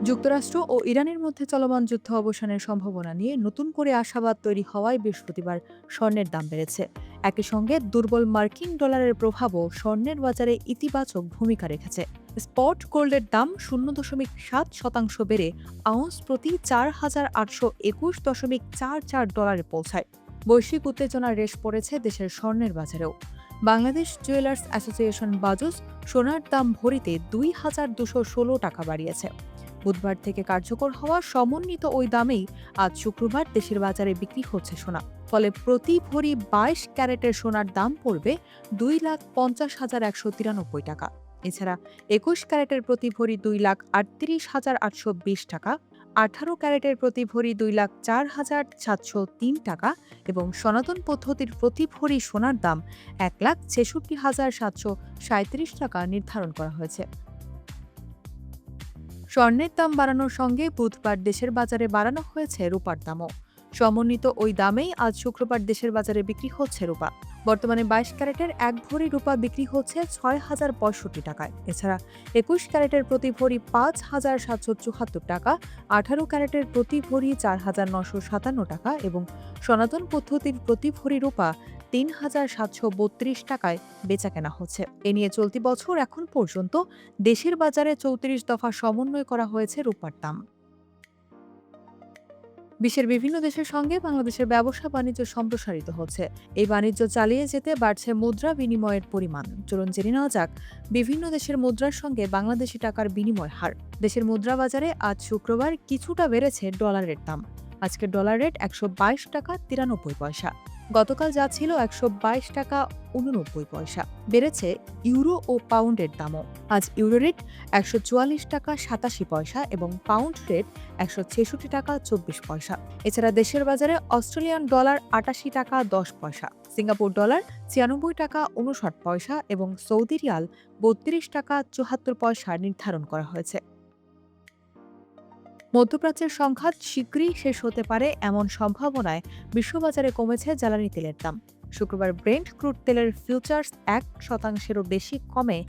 যুক্তরাষ্ট্র ও ইরানের মধ্যে চলমান যুদ্ধ অবসানের সম্ভাবনা নিয়ে নতুন করে আশাবাদ তৈরি হওয়ায় বৃহস্পতিবার স্বর্ণের দাম বেড়েছে। একই সঙ্গে দুর্বল মার্কিন ডলারের প্রভাবও স্বর্ণের বাজারে ইতিবাচক ভূমিকা রেখেছে। স্পট গোল্ডের দাম 0.7% বেড়ে আউন্স প্রতি 4,821.44 ডলারে পৌঁছায়। বৈশ্বিক উত্তেজনার রেশ পড়েছে দেশের স্বর্ণের বাজারেও। বাংলাদেশ জুয়েলার্স অ্যাসোসিয়েশন বাজুস সোনার দাম ভরিতে 2,216 টাকা বাড়িয়েছে। বুধবার থেকে কার্যকর হওয়া সমন্বিত ওই দামেই আজ শুক্রবার দেশের বাজারে বিক্রি হচ্ছে সোনা। ফলে প্রতি ভরি 22 ক্যারেটের সোনার দাম পড়বে 2,50,193 টাকা। এছাড়া 21 ক্যারেটের প্রতি ভরি 2,38,820 টাকা, 18 ক্যারেটের প্রতি ভরি 2,04,703 টাকা এবং সনাতন পদ্ধতির প্রতি ভরি সোনার দাম 1,66,737 টাকা নির্ধারণ করা হয়েছে। স্বর্ণের দাম বাড়ানোর সঙ্গে বুধবার দেশের বাজারে বাড়ানো হয়েছে রূপার দামও। সমন্বিত ওই দামেই আজ শুক্রবার দেশের বাজারে বিক্রি হচ্ছে রূপা। বর্তমানে 22 ক্যারেটের এক ভরি রূপা বিক্রি হচ্ছে 6,065 টাকায়। এছাড়া 21 ক্যারেটের প্রতি ভরি 5,774 টাকা, 18 ক্যারেটের প্রতি ভরি 4,957 টাকা এবং সনাতন পদ্ধতির প্রতি ভরি রূপা 3,732 টাকায় বেচা কেনা হচ্ছে। এ নিয়ে চলতি বছর এখন পর্যন্ত দেশের বাজারে 34 দফা সমন্বয় করা হয়েছে রূপার দাম। বিশ্বের বিভিন্ন দেশের সঙ্গে বাংলাদেশের ব্যবসা বাণিজ্য সম্প্রসারিত হচ্ছে। এই বাণিজ্য চালিয়ে যেতে বাড়ছে মুদ্রা বিনিময়ের পরিমাণ। চলুন জেনে নেওয়া যাক বিভিন্ন দেশের মুদ্রার সঙ্গে বাংলাদেশি টাকার বিনিময় হার। দেশের মুদ্রা বাজারে আজ শুক্রবার কিছুটা বেড়েছে ডলারের দাম। আজকের ডলার রেট 122 টাকা 93 পয়সা। গতকাল যা ছিল 122 টাকা 89 পয়সা। বেড়েছে ইউরো ও পাউন্ডের দামও। আজ ইউরো রেট 144 টাকা 87 পয়সা এবং পাউন্ড রেট 166 টাকা 24 পয়সা। এছাড়া দেশের বাজারে অস্ট্রেলিয়ান ডলার 88 টাকা 10 পয়সা, সিঙ্গাপুর ডলার 96 টাকা 59 পয়সা এবং সৌদি রিয়াল 32 টাকা 74 পয়সা নির্ধারণ করা হয়েছে। মধ্যপ্রাচ্যের সংঘাত শীঘ্রই শেষ হতে পারে এমন সম্ভাবনায় বিশ্ববাজারে কমেছে জ্বালানি তেলের দাম। শুক্রবার ব্রেন্ট ক্রুড তেলের ফিউচার্স 1%-এরও বেশি কমে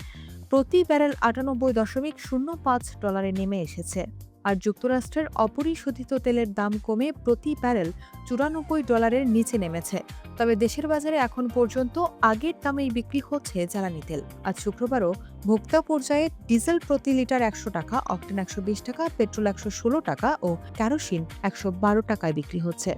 প্রতি ব্যারেল 98.05 ডলারে নেমে এসেছে। আর যুক্তরাষ্ট্রের অপরিশোধিত তেলের দাম কমে প্রতি ব্যারেল 94 ডলারের নিচে নেমেছে। তবে দেশের বাজারে এখন পর্যন্ত আগের দামেই বিক্রি হচ্ছে জ্বালানি তেল। আজ শুক্রবারও ভোক্তা পর্যায়ে ডিজেল প্রতি লিটার 100 টাকা, অকটেন 120 টাকা, পেট্রোল 116 টাকা ও কেরোসিন 112 টাকায় বিক্রি হচ্ছে।